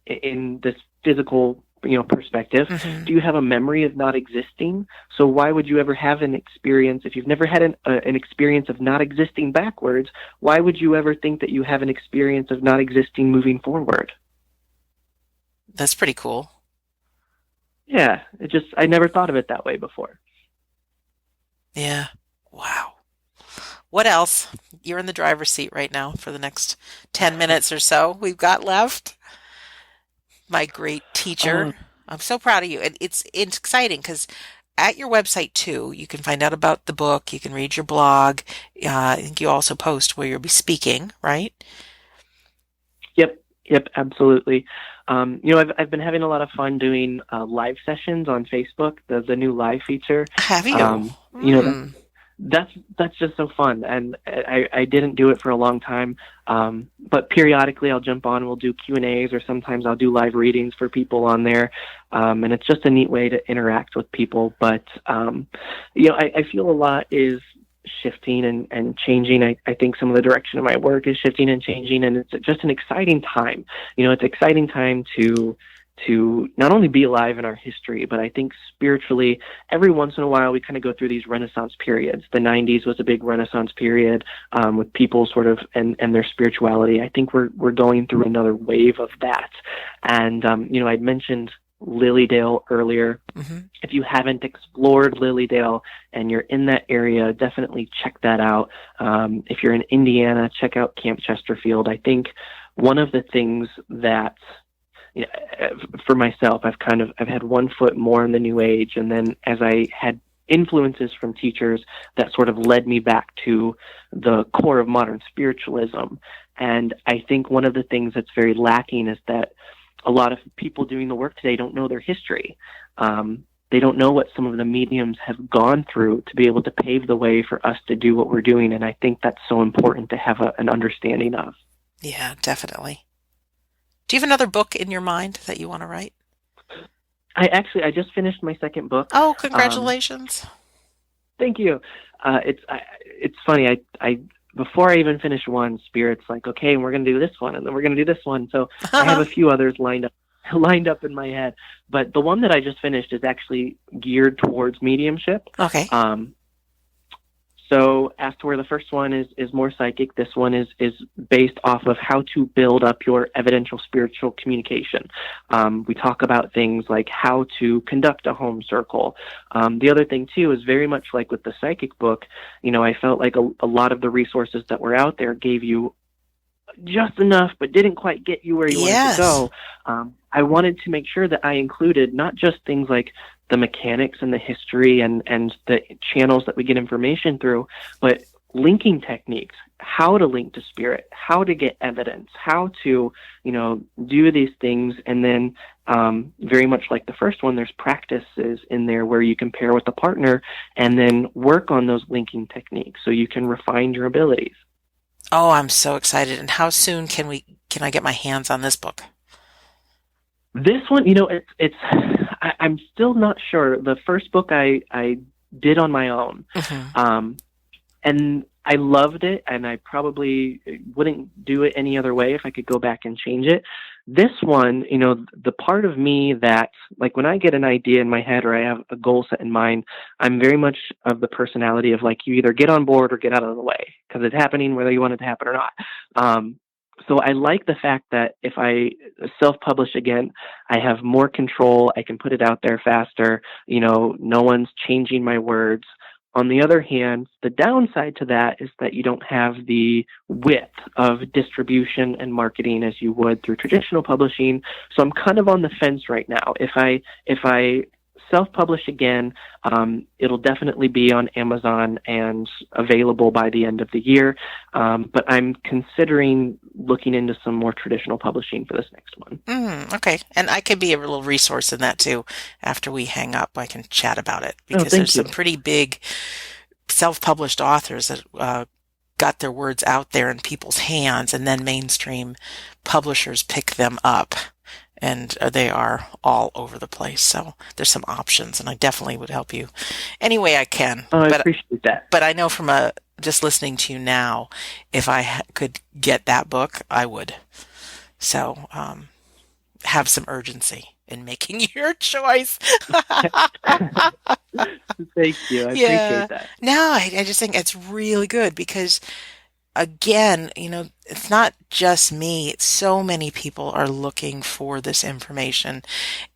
in this physical, perspective. Mm-hmm. Do you have a memory of not existing? So why would you ever have an experience if you've never had an experience of not existing backwards? Why would you ever think that you have an experience of not existing moving forward? That's pretty cool. Yeah, I never thought of it that way before. Yeah. Wow. What else? You're in the driver's seat right now for the next 10 minutes or so we've got left. My great teacher. I'm so proud of you. And it's exciting because at your website too, you can find out about the book. You can read your blog. I think you also post where you'll be speaking, right? Yep, absolutely. I've been having a lot of fun doing live sessions on Facebook, the new live feature. Have you? That's just so fun, and I didn't do it for a long time, but periodically I'll jump on and we'll do Q&As, or sometimes I'll do live readings for people on there, and it's just a neat way to interact with people. But I feel a lot is shifting and changing. I think some of the direction of my work is shifting and changing, and it's just an exciting time. It's an exciting time to not only be alive in our history, but I think spiritually, every once in a while we kind of go through these Renaissance periods. The 90s was a big Renaissance period with people sort of and their spirituality. I think we're going through another wave of that. And I'd mentioned Lilydale earlier. Mm-hmm. If you haven't explored Lilydale and you're in that area, definitely check that out. If you're in Indiana, check out Camp Chesterfield. I think one of the things that for myself, I've had one foot more in the New Age, and then as I had influences from teachers that sort of led me back to the core of modern spiritualism. And I think one of the things that's very lacking is that a lot of people doing the work today don't know their history. They don't know what some of the mediums have gone through to be able to pave the way for us to do what we're doing, and I think that's so important to have an understanding of. Yeah, definitely. Do you have another book in your mind that you want to write? I just finished my second book. Oh, congratulations! Thank you. It's funny. I before I even finished one, Spirit's like, okay, we're going to do this one, and then we're going to do this one. So I have a few others lined up in my head. But the one that I just finished is actually geared towards mediumship. Okay. So as to where the first one is more psychic, this one is based off of how to build up your evidential spiritual communication. We talk about things like how to conduct a home circle. The other thing, too, is very much like with the psychic book, I felt like a lot of the resources that were out there gave you just enough, but didn't quite get you where you wanted to go. I wanted to make sure that I included not just things like the mechanics and the history and the channels that we get information through, but linking techniques, how to link to spirit, how to get evidence, how to, do these things. And then very much like the first one, there's practices in there where you can pair with a partner and then work on those linking techniques so you can refine your abilities. Oh, I'm so excited. And how soon can I get my hands on this book? This one, I'm still not sure. The first book I did on my own, Mm-hmm. And I loved it, and I probably wouldn't do it any other way if I could go back and change it. This one, the part of me that, like, when I get an idea in my head or I have a goal set in mind, I'm very much of the personality of, like, you either get on board or get out of the way, because it's happening whether you want it to happen or not. So I like the fact that if I self-publish again, I have more control. I can put it out there faster. No one's changing my words. On the other hand, the downside to that is that you don't have the width of distribution and marketing as you would through traditional publishing. So I'm kind of on the fence right now. If I self-publish again. It'll definitely be on Amazon and available by the end of the year. But I'm considering looking into some more traditional publishing for this next one. Okay. And I could be a little resource in that too. After we hang up, I can chat about it Oh, because there's thank some you. pretty big self-published authors that got their words out there in people's hands, and then mainstream publishers pick them up, and they are all over the place. So there's some options, and I definitely would help you any way I can. Oh, I But appreciate that. I know from just listening to you now, if I could get that book, I would. So have some urgency in making your choice. Thank you. I Yeah. appreciate that. No, I just think it's really good because, again, it's not just me. So many people are looking for this information.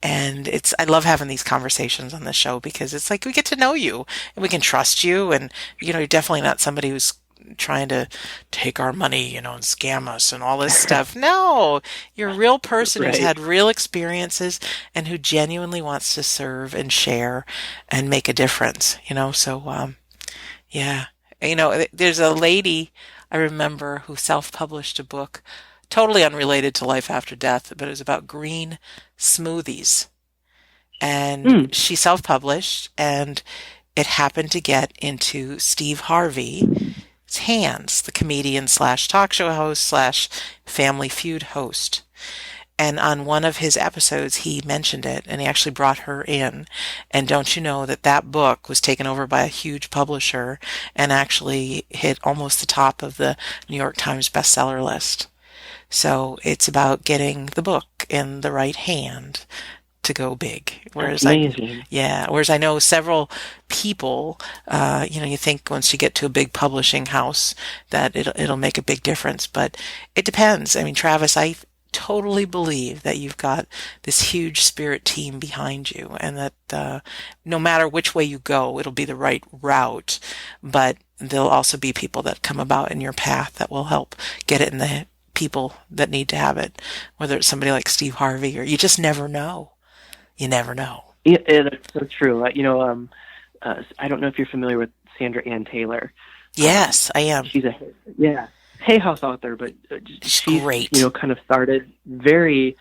And I love having these conversations on the show because it's like we get to know you and we can trust you. And, you're definitely not somebody who's trying to take our money, and scam us and all this stuff. No, you're a real person who's Right. had real experiences and who genuinely wants to serve and share and make a difference, So, yeah. There's a lady I remember who self-published a book totally unrelated to life after death, but it was about green smoothies. And Mm. she self-published, and it happened to get into Steve Harvey's hands, the comedian slash talk show host slash Family Feud host. And on one of his episodes, he mentioned it, and he actually brought her in. And don't you know that that book was taken over by a huge publisher and actually hit almost the top of the New York Times bestseller list? So it's about getting the book in the right hand to go big. That's amazing. Whereas I know several people, you think once you get to a big publishing house that it'll make a big difference, but it depends. I mean, Travis, I totally believe that you've got this huge spirit team behind you, and that no matter which way you go, it'll be the right route. But there'll also be people that come about in your path that will help get it in the people that need to have it, whether it's somebody like Steve Harvey or you just never know. You never know. Yeah, that's so true. I don't know if you're familiar with Sandra Ann Taylor. Yes, I am. She's a Hay House author, but she's great. Kind of started very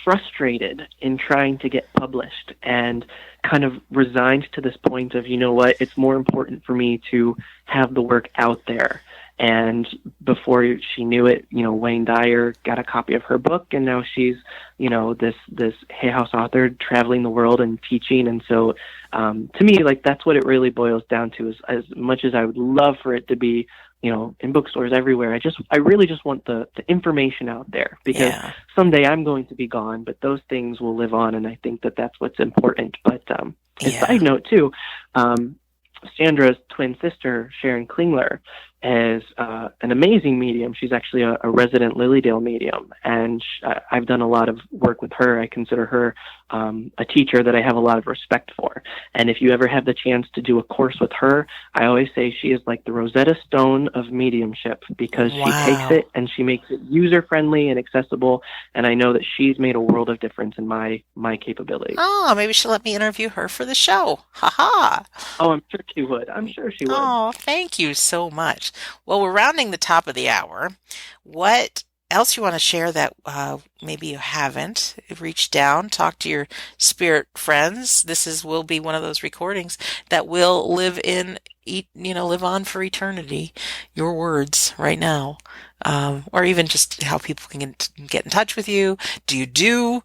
frustrated in trying to get published, and kind of resigned to this point of, it's more important for me to have the work out there. And before she knew it, Wayne Dyer got a copy of her book, and now she's, this Hay House author traveling the world and teaching. And so, to me, that's what it really boils down to. Is as much as I would love for it to be, in bookstores everywhere, I really just want the information out there, because someday I'm going to be gone, but those things will live on, and I think that that's what's important. But a side note too, Sandra's twin sister, Sharon Klingler, is an amazing medium. She's actually a resident Lilydale medium, and I've done a lot of work with her. I consider her a teacher that I have a lot of respect for. And if you ever have the chance to do a course with her, I always say she is like the Rosetta Stone of mediumship, because she takes it and she makes it user-friendly and accessible, and I know that she's made a world of difference in my capabilities. Oh, maybe she'll let me interview her for the show. Ha-ha. Oh, I'm sure she would. I'm sure she would. Oh, thank you so much. Well, we're rounding the top of the hour. What else you want to share that maybe you haven't? Reach down, talk to your spirit friends. Will be one of those recordings that will live on for eternity. Your words right now, or even just how people can get in touch with you. Do you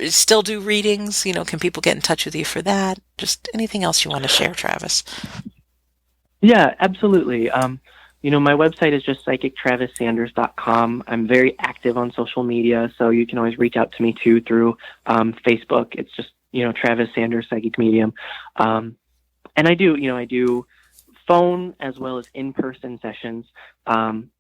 still do readings? Can people get in touch with you for that? Just anything else you want to share, Travis? Yeah, absolutely. My website is just psychictravissanders.com. I'm very active on social media, so you can always reach out to me too through Facebook. It's just, Travis Sanders, Psychic Medium. And I do phone as well as in-person sessions.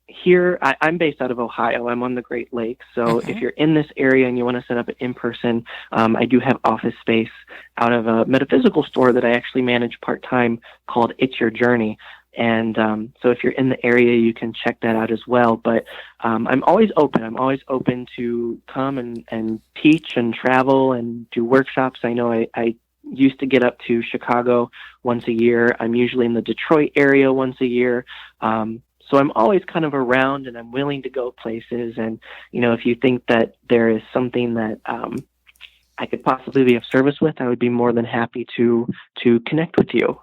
Here, I'm based out of Ohio. I'm on the Great Lakes. So if you're in this area and you want to set up an in-person, I do have office space out of a metaphysical store that I actually manage part-time called It's Your Journey. And so if you're in the area, you can check that out as well. But I'm always open. I'm always open to come and teach and travel and do workshops. I know I used to get up to Chicago once a year. I'm usually in the Detroit area once a year. So I'm always kind of around, and I'm willing to go places. And, if you think that there is something that I could possibly be of service with, I would be more than happy to connect with you.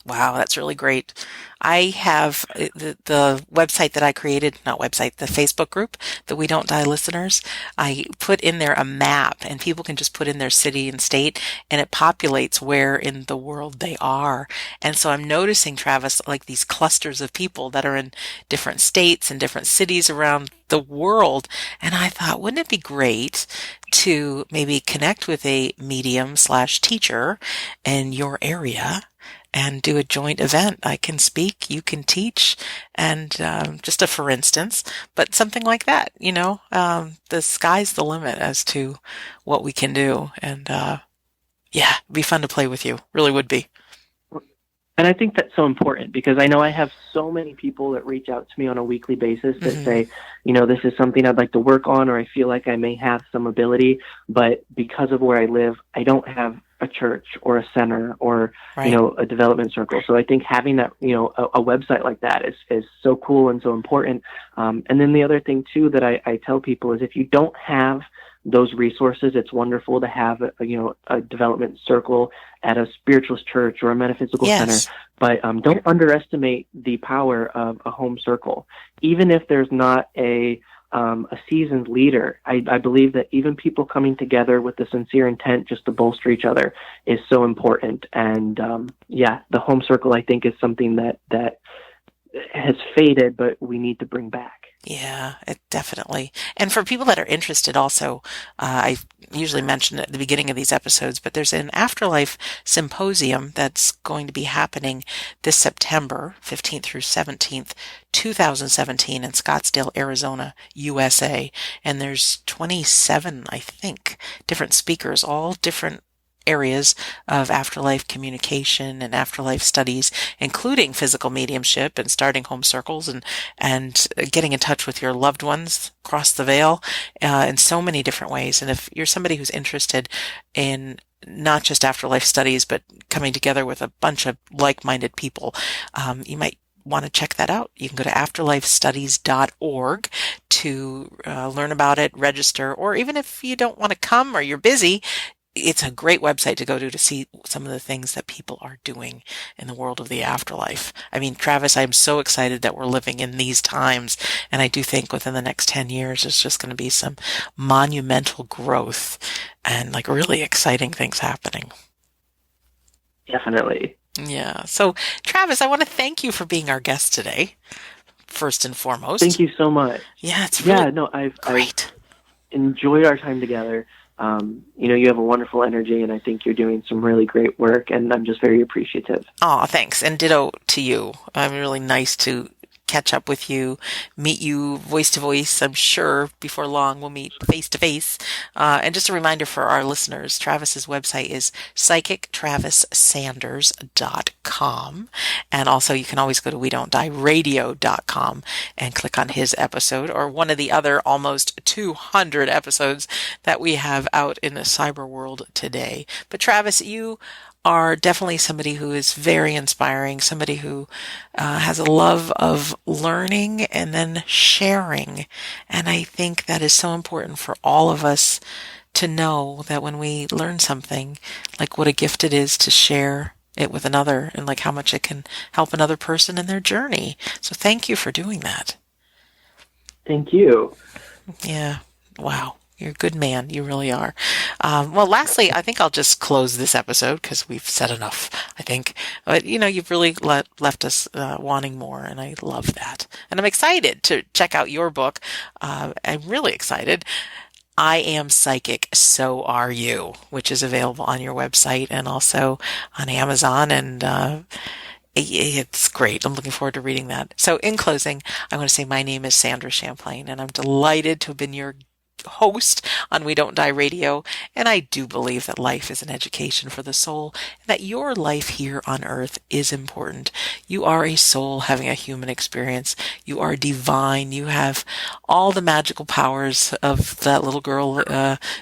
Wow, that's really great. I have the website that I created, not website, the Facebook group, the We Don't Die listeners. I put in there a map, and people can just put in their city and state, and it populates where in the world they are. And so I'm noticing, Travis, like these clusters of people that are in different states and different cities around the world. And I thought, wouldn't it be great to maybe connect with a medium slash teacher in your area and do a joint event? I can speak, you can teach, and just a for instance, but something like that, the sky's the limit as to what we can do. And yeah, it'd be fun to play with you. Really would be. And I think that's so important, because I know I have so many people that reach out to me on a weekly basis that say, this is something I'd like to work on, or I feel like I may have some ability, but because of where I live, I don't have a church or a center or, Right. A development circle. So I think having that, a website like that is so cool and so important. And then the other thing too, that I tell people is, if you don't have those resources, it's wonderful to have a development circle at a spiritualist church or a metaphysical Yes. center. But don't underestimate the power of a home circle. Even if there's not a seasoned leader, I believe that even people coming together with the sincere intent just to bolster each other is so important. And the home circle, I think, is something that has faded, but we need to bring back. Yeah, it definitely. And for people that are interested also, I usually mention it at the beginning of these episodes, but there's an afterlife symposium that's going to be happening this September 15th through 17th, 2017 in Scottsdale, Arizona, USA. And there's 27, I think, different speakers, all different areas of afterlife communication and afterlife studies, including physical mediumship and starting home circles and getting in touch with your loved ones across the veil in so many different ways. And if you're somebody who's interested in not just afterlife studies, but coming together with a bunch of like-minded people, you might want to check that out. You can go to afterlifestudies.org to learn about it, register, or even if you don't want to come or you're busy, it's a great website to go to see some of the things that people are doing in the world of the afterlife. I mean, Travis, I'm so excited that we're living in these times. And I do think within the next 10 years, there's just going to be some monumental growth and like really exciting things happening. Definitely. Yeah. So, Travis, I want to thank you for being our guest today, first and foremost. Thank you so much. Yeah, it's really I've great. enjoyed our time together. You have a wonderful energy, and I think you're doing some really great work, and I'm just very appreciative. Oh, thanks. And ditto to you. I'm really nice to catch up with you, meet you voice to voice. I'm sure before long we'll meet face to face. And just a reminder for our listeners, Travis's website is psychictravissanders.com. And also you can always go to wedon'tdieradio.com and click on his episode or one of the other almost 200 episodes that we have out in the cyber world today. But Travis, you are definitely somebody who is very inspiring, somebody who has a love of learning and then sharing. And I think that is so important for all of us to know that when we learn something, like what a gift it is to share it with another and like how much it can help another person in their journey. So thank you for doing that. Thank you. Yeah. Wow. You're a good man. You really are. Well, lastly, I think I'll just close this episode because we've said enough, I think. But, you've really left us wanting more, and I love that. And I'm excited to check out your book. I'm really excited. I Am Psychic, So Are You, which is available on your website and also on Amazon. And it's great. I'm looking forward to reading that. So in closing, I want to say my name is Sandra Champlain, and I'm delighted to have been your host on We Don't Die Radio, and I do believe that life is an education for the soul, and that your life here on earth is important. You are a soul having a human experience. You are divine. You have all the magical powers of that little girl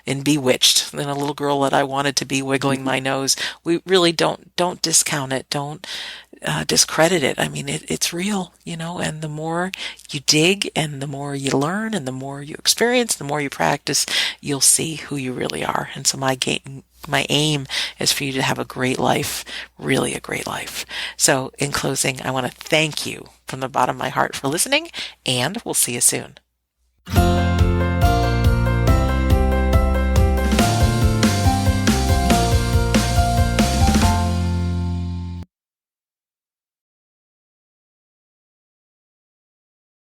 in Bewitched, and a little girl that I wanted to be wiggling my nose. We really don't discount it. Don't discredit it. I mean, it's real, and the more you dig and the more you learn and the more you experience, the more you practice, you'll see who you really are. And so my aim is for you to have a great life, really a great life. So in closing, I want to thank you from the bottom of my heart for listening, and we'll see you soon.